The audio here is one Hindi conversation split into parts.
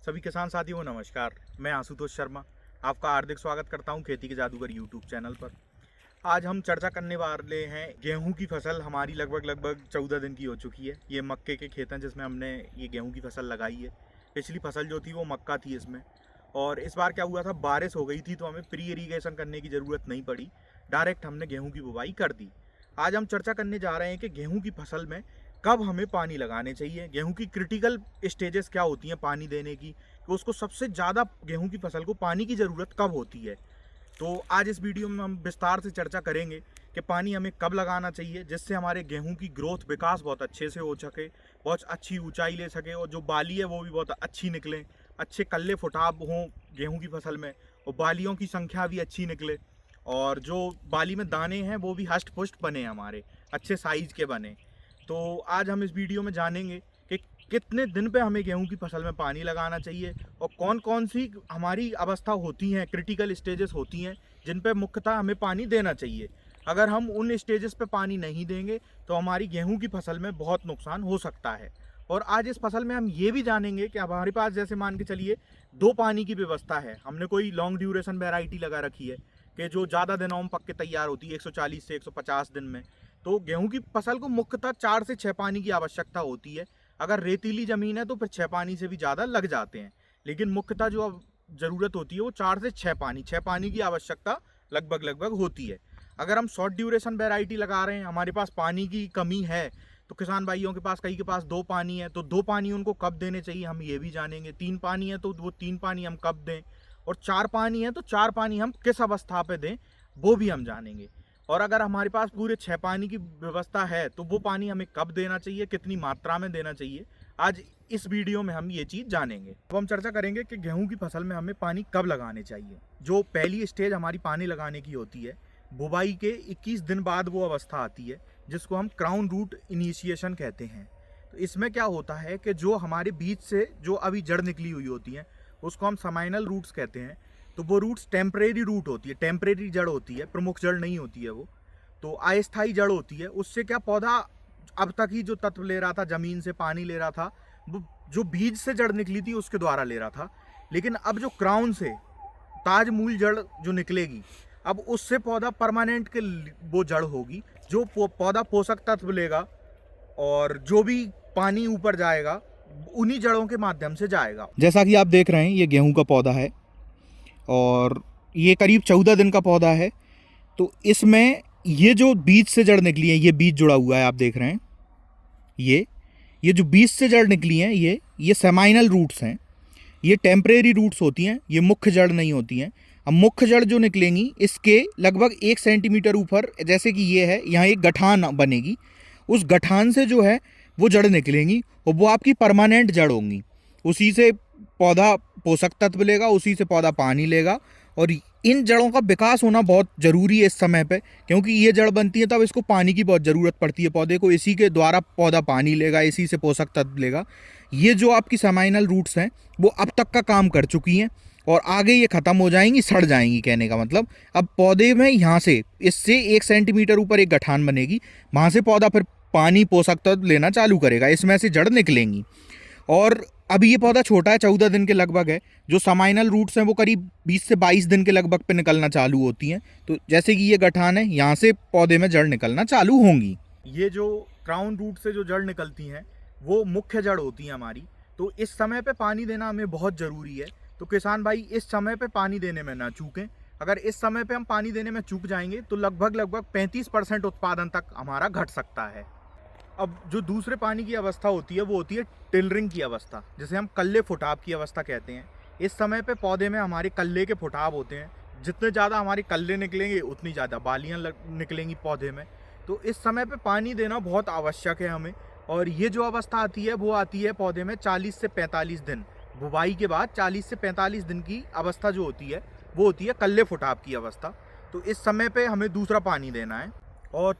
सभी किसान साथियों को नमस्कार। मैं आशुतोष शर्मा आपका हार्दिक स्वागत करता हूं खेती के जादूगर यूट्यूब चैनल पर। आज हम चर्चा करने वाले हैं गेहूं की फसल। हमारी लगभग 14 दिन की हो चुकी है। ये मक्के के खेत हैं जिसमें हमने ये गेहूं की फसल लगाई है। पिछली फसल जो थी वो मक्का थी इसमें, और इस बार क्या हुआ था, बारिश हो गई थी तो हमें प्री इरीगेशन करने की ज़रूरत नहीं पड़ी, डायरेक्ट हमने गेहूँ की बुवाई कर दी। आज हम चर्चा करने जा रहे हैं कि गेहूँ की फसल में कब हमें पानी लगाने चाहिए, गेहूं की क्रिटिकल स्टेजेस क्या होती हैं पानी देने की, कि उसको सबसे ज़्यादा गेहूं की फसल को पानी की ज़रूरत कब होती है। तो आज इस वीडियो में हम विस्तार से चर्चा करेंगे कि पानी हमें कब लगाना चाहिए, जिससे हमारे गेहूं की ग्रोथ विकास बहुत अच्छे से हो सके, बहुत अच्छी ऊंचाई ले सके, और जो बाली है वो भी बहुत अच्छी निकले, अच्छे कल्ले फुटाव हों गेहूँ की फसल में, और बालियों की संख्या भी अच्छी निकले, और जो बाली में दाने हैं वो भी हष्ट पुष्ट बने, हमारे अच्छे साइज़ के बने। तो आज हम इस वीडियो में जानेंगे कि कितने दिन पे हमें गेहूं की फसल में पानी लगाना चाहिए, और कौन कौन सी हमारी अवस्था होती हैं, क्रिटिकल स्टेजेस होती हैं जिन पे मुख्यतः हमें पानी देना चाहिए। अगर हम उन स्टेजेस पे पानी नहीं देंगे तो हमारी गेहूं की फसल में बहुत नुकसान हो सकता है। और आज इस फसल में हम ये भी जानेंगे कि हमारे पास, जैसे मान के चलिए, दो पानी की व्यवस्था है, हमने कोई लॉन्ग ड्यूरेशन वेराइटी लगा रखी है कि जो ज़्यादा दिनों में पक के तैयार होती है, 140 से 150 दिन में। तो गेहूं की फसल को मुख्यतः 4 से 6 पानी की आवश्यकता होती है। अगर रेतीली ज़मीन है तो फिर 6 पानी से भी ज़्यादा लग जाते हैं, लेकिन मुख्यतः जो ज़रूरत होती है वो 4 से 6 पानी की आवश्यकता लगभग होती है। अगर हम शॉर्ट ड्यूरेशन वेराइटी लगा रहे हैं, हमारे पास पानी की कमी है, तो किसान भाइयों के पास, कई के पास 2 पानी है, तो 2 पानी उनको कब देने चाहिए हम ये भी जानेंगे। 3 पानी है तो वो 3 पानी हम कब दें, और 4 पानी है तो 4 पानी हम किस अवस्था पे दें वो भी हम जानेंगे। और अगर हमारे पास पूरे 6 पानी की व्यवस्था है तो वो पानी हमें कब देना चाहिए, कितनी मात्रा में देना चाहिए, आज इस वीडियो में हम ये चीज़ जानेंगे। अब हम चर्चा करेंगे कि गेहूं की फसल में हमें पानी कब लगाने चाहिए। जो पहली स्टेज हमारी पानी लगाने की होती है, बुवाई के 21 दिन बाद वो अवस्था आती है जिसको हम क्राउन रूट इनिशिएशन कहते हैं। तो इसमें क्या होता है कि जो हमारे बीज से जो अभी जड़ निकली हुई होती हैं उसको हम समाइनल रूट्स कहते हैं। तो वो रूट्स टेम्परेरी रूट होती है, टेम्परेरी जड़ होती है, प्रमुख जड़ नहीं होती है वो, तो अस्थायी जड़ होती है। उससे क्या, पौधा अब तक ही जो तत्व ले रहा था, जमीन से पानी ले रहा था, वो जो बीज से जड़ निकली थी उसके द्वारा ले रहा था। लेकिन अब जो क्राउन से ताज मूल जड़ जो निकलेगी, अब उससे पौधा परमानेंट के वो जड़ होगी, जो पौधा पोषक तत्व लेगा, और जो भी पानी ऊपर जाएगा उन्हीं जड़ों के माध्यम से जाएगा। जैसा कि आप देख रहे हैं, ये गेहूं का पौधा है और ये करीब 14 दिन का पौधा है। तो इसमें ये जो बीज से जड़ निकली है, ये बीज जुड़ा हुआ है, आप देख रहे हैं, ये जो बीज से जड़ निकली हैं, ये सेमाइनल रूट्स हैं। ये टेम्परेरी रूट्स होती हैं, ये मुख्य जड़ नहीं होती हैं। अब मुख्य जड़ जो निकलेंगी, इसके लगभग 1 सेंटीमीटर ऊपर, जैसे कि ये है, यहाँ एक गठान बनेगी, उस गठान से जो है वो जड़ निकलेंगी, और वो आपकी परमानेंट जड़ होंगी। उसी से पौधा पोषक तत्व लेगा, उसी से पौधा पानी लेगा, और इन जड़ों का विकास होना बहुत ज़रूरी है इस समय पे, क्योंकि ये जड़ बनती है तब इसको पानी की बहुत ज़रूरत पड़ती है पौधे को। इसी के द्वारा पौधा पानी लेगा, इसी से पोषक तत्व लेगा। ये जो आपकी समाइनल रूट्स हैं वो अब तक का काम कर चुकी हैं, और आगे ये ख़त्म हो जाएंगी, सड़ जाएंगी। कहने का मतलब, अब पौधे में यहाँ से, इससे 1 सेंटीमीटर ऊपर एक गठान बनेगी, वहाँ से पौधा फिर पानी पोषक तत्व लेना चालू करेगा, इसमें से जड़ निकलेंगी। और अभी ये पौधा छोटा है, 14 दिन के लगभग है। जो समाइनल रूट्स हैं वो करीब 20 से 22 दिन के लगभग पे निकलना चालू होती हैं। तो जैसे कि ये गठान है, यहाँ से पौधे में जड़ निकलना चालू होंगी। ये जो क्राउन रूट से जो जड़ निकलती हैं वो मुख्य जड़ होती हैं हमारी। तो इस समय पे पानी देना हमें बहुत ज़रूरी है। तो किसान भाई इस समय पे पानी देने में ना चूकें। अगर इस समय पे हम पानी देने में चूक जाएंगे तो लगभग 35% उत्पादन तक हमारा घट सकता है। अब जो दूसरे पानी की अवस्था होती है वो होती है टिलरिंग की अवस्था, जिसे हम कल्ले फुटाव की अवस्था कहते हैं। इस समय पे पौधे में हमारे कल्ले के फुटाव होते हैं। जितने ज़्यादा हमारे कल्ले निकलेंगे उतनी ज़्यादा बालियाँ निकलेंगी पौधे में। तो इस समय पे पानी देना बहुत आवश्यक है हमें। और ये जो अवस्था आती है वो आती है पौधे में 40 से 45 दिन, बुवाई के बाद 40 से 45 दिन की अवस्था जो होती है वो होती है कल्ले फुटाव की अवस्था। तो इस समय पे हमें दूसरा पानी देना है। और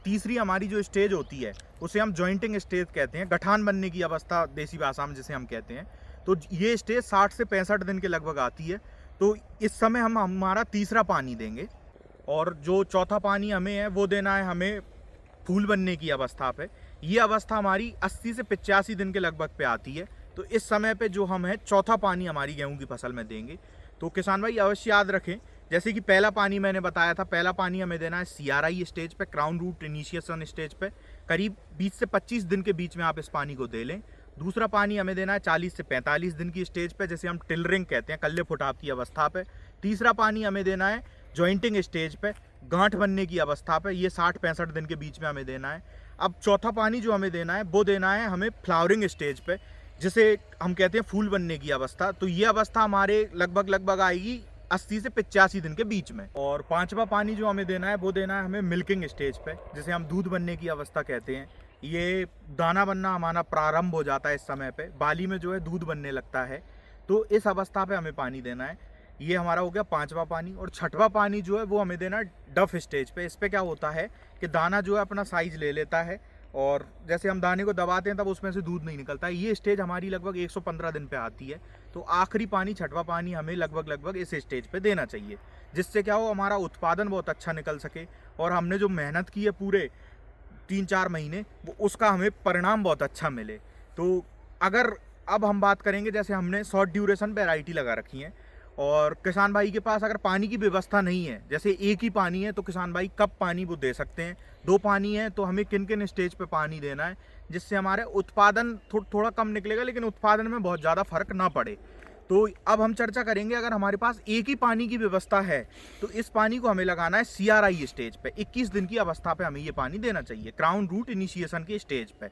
तीसरी हमारी जो स्टेज होती है उसे हम जॉइंटिंग स्टेज कहते हैं, गठान बनने की अवस्था देसी भाषा में जिसे हम कहते हैं। तो ये स्टेज 60 से 65 दिन के लगभग आती है। तो इस समय हम हमारा तीसरा पानी देंगे, और जो चौथा पानी हमें है वो देना है हमें फूल बनने की अवस्था पे। ये अवस्था हमारी 80 से 85 दिन के लगभग पे आती है। तो इस समय पे जो हम है चौथा पानी हमारी गेहूं की फसल में देंगे। तो किसान भाई अवश्य याद रखें, जैसे कि पहला पानी मैंने बताया था, पहला पानी हमें देना है CRI स्टेज पे, क्राउन रूट इनिशिएशन स्टेज पे, करीब 20 से 25 दिन के बीच में आप इस पानी को दे लें। दूसरा पानी हमें देना है 40 से 45 दिन की स्टेज पे, जैसे हम टिलरिंग कहते हैं, कल्ले फुटाव की अवस्था पे। तीसरा पानी हमें देना है जॉइंटिंग स्टेज पे, गांठ बनने की अवस्था पे, ये 60-65 दिन के बीच में हमें देना है। अब चौथा पानी जो हमें देना है वो देना है हमें फ्लावरिंग स्टेज पे, जिसे हम कहते हैं फूल बनने की अवस्था। तो ये अवस्था हमारे लगभग आएगी 80 से 85 दिन के बीच में। और पांचवा पानी जो हमें देना है वो देना है हमें मिल्किंग स्टेज पे, जिसे हम दूध बनने की अवस्था कहते हैं। ये दाना बनना हमारा प्रारंभ हो जाता है इस समय पे, बाली में जो है दूध बनने लगता है, तो इस अवस्था पे हमें पानी देना है। ये हमारा हो गया पांचवा पानी। और छठवां पानी जो है वो हमें देना है डफ स्टेज पे। इस पे क्या होता है कि दाना जो है अपना साइज ले लेता है, और जैसे हम दाने को दबाते हैं तब उसमें से दूध नहीं निकलता है। ये स्टेज हमारी लगभग 115 दिन पे आती है। तो आखिरी पानी, छठवां पानी हमें लगभग इस स्टेज पे देना चाहिए, जिससे क्या हो हमारा उत्पादन बहुत अच्छा निकल सके, और हमने जो मेहनत की है पूरे 3-4 महीने, वो उसका हमें परिणाम बहुत अच्छा मिले। तो अगर अब हम बात करेंगे, जैसे हमने शॉर्ट ड्यूरेशन वैरायटी लगा रखी है, और किसान भाई के पास अगर पानी की व्यवस्था नहीं है, जैसे एक ही पानी है, तो किसान भाई कब पानी वो दे सकते हैं, 2 पानी है तो हमें किन किन स्टेज पे पानी देना है, जिससे हमारे उत्पादन थोड़ा कम निकलेगा, लेकिन उत्पादन में बहुत ज़्यादा फर्क ना पड़े। तो अब हम चर्चा करेंगे, अगर हमारे पास एक ही पानी की व्यवस्था है तो इस पानी को हमें लगाना है CRI स्टेज पे। 21 दिन की अवस्था पे हमें ये पानी देना चाहिए, क्राउन रूट इनिशिएशन के स्टेज पे।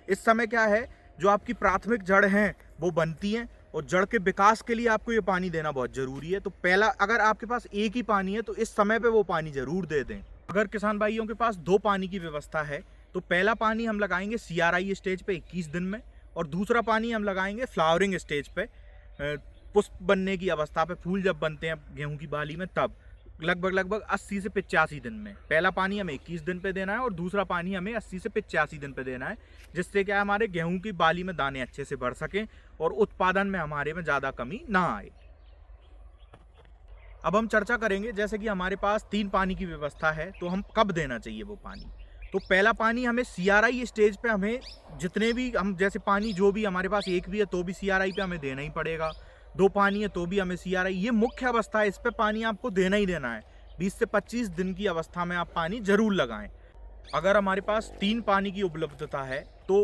इस समय क्या है, जो आपकी प्राथमिक जड़ हैं वो बनती हैं, और जड़ के विकास के लिए आपको ये पानी देना बहुत ज़रूरी है। तो पहला, अगर आपके पास एक ही पानी है तो इस समय पे वो पानी ज़रूर दे दें। अगर किसान भाइयों के पास 2 पानी की व्यवस्था है तो पहला पानी हम लगाएंगे CRI स्टेज पे 21 दिन में, और दूसरा पानी हम लगाएंगे फ्लावरिंग स्टेज पे, पुष्प बनने की अवस्था पे, फूल जब बनते हैं गेहूं की बाली में, तब लगभग 80 से 85 दिन में। पहला पानी हमें 21 दिन पे देना है, और दूसरा पानी हमें 80 से 85 दिन पे देना है, जिससे क्या हमारे गेहूं की बाली में दाने अच्छे से बढ़ सकें और उत्पादन में हमारे में ज़्यादा कमी ना आए। अब हम चर्चा करेंगे, जैसे कि हमारे पास 3 पानी की व्यवस्था है तो हम कब देना चाहिए वो पानी। तो पहला पानी हमें CRI स्टेज पे, हमें जितने भी हम जैसे पानी जो भी हमारे पास, एक भी है तो भी CRI पे हमें देना ही पड़ेगा, 2 पानी है तो भी हमें CRI, ये मुख्य अवस्था है, इस पे पानी आपको देना ही देना है। 20 से 25 दिन की अवस्था में आप पानी जरूर लगाएं। अगर हमारे पास 3 पानी की उपलब्धता है तो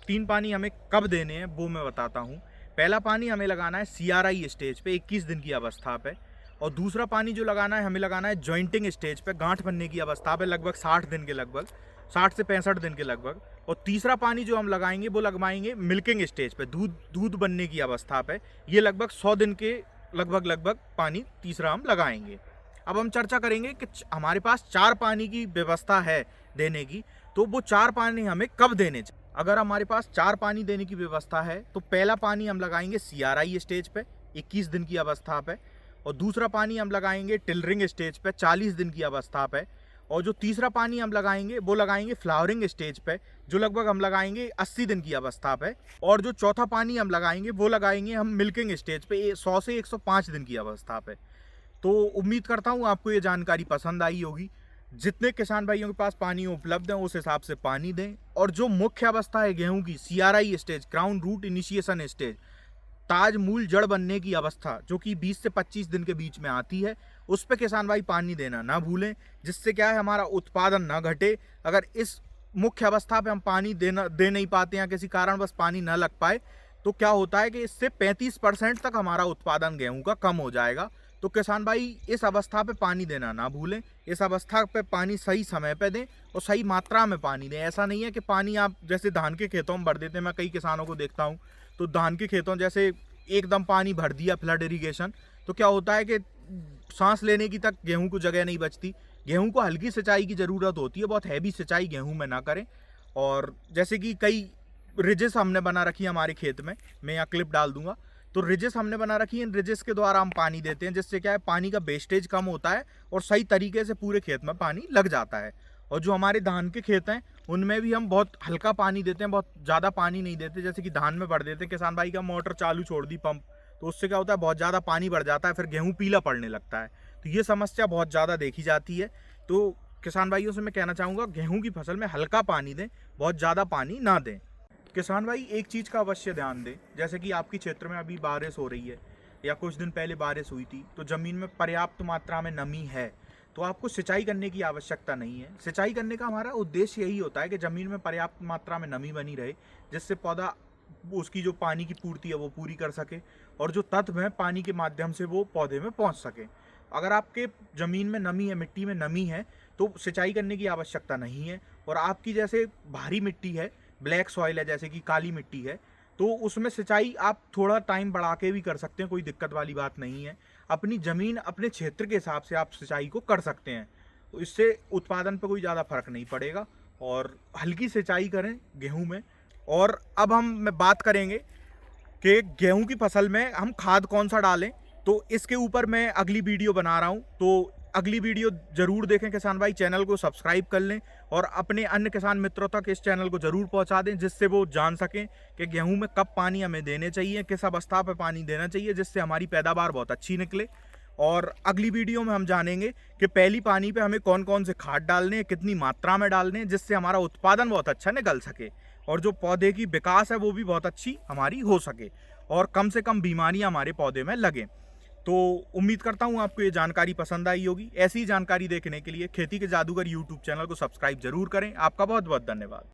3 पानी हमें कब देने हैं वो मैं बताता हूँ। पहला पानी हमें लगाना है CRI स्टेज पे 21 दिन की अवस्था पे, और दूसरा पानी जो लगाना है हमें लगाना है जॉइंटिंग स्टेज पे, गांठ बनने की अवस्था पे, लगभग 60 दिन के लगभग, 60 से 65 दिन के लगभग। और तीसरा पानी जो हम लगाएंगे वो लगवाएंगे मिल्किंग स्टेज पे, दूध बनने की अवस्था पे, ये लगभग 100 दिन के लगभग पानी तीसरा हम लगाएंगे। अब हम चर्चा करेंगे कि हमारे पास 4 पानी की व्यवस्था है देने की, तो वो 4 पानी हमें कब देने चाहिए। अगर हमारे पास 4 पानी देने की व्यवस्था है तो पहला पानी हम लगाएंगे CRI स्टेज पे 21 दिन की अवस्था पे, और दूसरा पानी हम लगाएंगे टिलरिंग स्टेज पे 40 दिन की अवस्था पे, और जो तीसरा पानी हम लगाएंगे वो लगाएंगे फ्लावरिंग स्टेज पे, जो लगभग हम लगाएंगे 80 दिन की अवस्था पे, और जो चौथा पानी हम लगाएंगे वो लगाएंगे हम मिल्किंग स्टेज पे 100 से 105 दिन की अवस्था पे। तो उम्मीद करता हूँ आपको ये जानकारी पसंद आई होगी। जितने किसान भाइयों के पास पानी उपलब्ध है उस हिसाब से पानी दें, और जो मुख्य अवस्था है गेहूं की CRI stage, crown root initiation stage, ताज मूल जड़ बनने की अवस्था, जो कि 20 से 25 दिन के बीच में आती है, उस पे किसान भाई पानी देना ना भूलें, जिससे क्या है हमारा उत्पादन ना घटे। अगर इस मुख्य अवस्था पे हम पानी दे नहीं पाते हैं, किसी कारण बस पानी ना लग पाए, तो क्या होता है कि इससे 35% तक हमारा उत्पादन गेहूं का कम हो जाएगा। तो किसान भाई इस अवस्था पे पानी देना ना भूलें, इस अवस्था पे पानी सही समय पे दें और सही मात्रा में पानी दें। ऐसा नहीं है कि पानी आप जैसे धान के खेतों में भर देते हैं, मैं कई किसानों को देखता हूँ, तो धान के खेतों जैसे एकदम पानी भर दिया फ्लड इरीगेशन, तो क्या होता है कि सांस लेने की तक गेहूं को जगह नहीं बचती। गेहूं को हल्की सिंचाई की ज़रूरत होती है, बहुत हैवी सिंचाई गेहूं में ना करें। और जैसे कि कई रिजेस हमने बना रखी है हमारे खेत में, मैं यहाँ क्लिप डाल दूंगा, तो रिजेस हमने बना रखी है, इन रिजेस के द्वारा हम पानी देते हैं, जिससे क्या है पानी का वेस्टेज कम होता है और सही तरीके से पूरे खेत में पानी लग जाता है। और जो हमारे धान के खेत हैं उनमें भी हम बहुत हल्का पानी देते हैं, बहुत ज़्यादा पानी नहीं देते। जैसे कि धान में भर देते हैं, किसान भाई का मोटर चालू छोड़ दी पंप, तो उससे क्या होता है बहुत ज़्यादा पानी बढ़ जाता है, फिर गेहूँ पीला पड़ने लगता है। तो ये समस्या बहुत ज़्यादा देखी जाती है। तो किसान भाइयों से मैं कहना चाहूँगा गेहूँ की फसल में हल्का पानी दें, बहुत ज़्यादा पानी ना दें। किसान भाई एक चीज़ का अवश्य ध्यान दें, जैसे कि आपके क्षेत्र में अभी बारिश हो रही है या कुछ दिन पहले बारिश हुई थी, तो ज़मीन में पर्याप्त मात्रा में नमी है, तो आपको सिंचाई करने की आवश्यकता नहीं है। सिंचाई करने का हमारा उद्देश्य यही होता है कि ज़मीन में पर्याप्त मात्रा में नमी बनी रहे, जिससे पौधा उसकी जो पानी की पूर्ति है वो पूरी कर सके और जो तत्व हैं पानी के माध्यम से वो पौधे में पहुंच सके। अगर आपके ज़मीन में नमी है, मिट्टी में नमी है, तो सिंचाई करने की आवश्यकता नहीं है। और आपकी जैसे भारी मिट्टी है, ब्लैक सॉइल है, जैसे कि काली मिट्टी है, तो उसमें सिंचाई आप थोड़ा टाइम बढ़ा के भी कर सकते हैं, कोई दिक्कत वाली बात नहीं है। अपनी ज़मीन अपने क्षेत्र के हिसाब से आप सिंचाई को कर सकते हैं, तो इससे उत्पादन पर कोई ज़्यादा फर्क नहीं पड़ेगा। और हल्की सिंचाई करें गेहूं में। और अब हम बात करेंगे कि गेहूं की फसल में हम खाद कौन सा डालें, तो इसके ऊपर मैं अगली वीडियो बना रहा हूं, तो अगली वीडियो जरूर देखें किसान भाई। चैनल को सब्सक्राइब कर लें और अपने अन्य किसान मित्रों तक इस चैनल को जरूर पहुंचा दें, जिससे वो जान सकें कि गेहूं में कब पानी हमें देने चाहिए, किस अवस्था पर पानी देना चाहिए, जिससे हमारी पैदावार बहुत अच्छी निकले। और अगली वीडियो में हम जानेंगे कि पहली पानी पे हमें कौन कौन से खाद डालने हैं, कितनी मात्रा में डालने हैं, जिससे हमारा उत्पादन बहुत अच्छा निकल सके और जो पौधे की विकास है वो भी बहुत अच्छी हमारी हो सके और कम से कम बीमारियां हमारे पौधे में लगें। तो उम्मीद करता हूँ आपको ये जानकारी पसंद आई होगी। ऐसी जानकारी देखने के लिए खेती के जादूगर यूट्यूब चैनल को सब्सक्राइब जरूर करें। आपका बहुत बहुत धन्यवाद।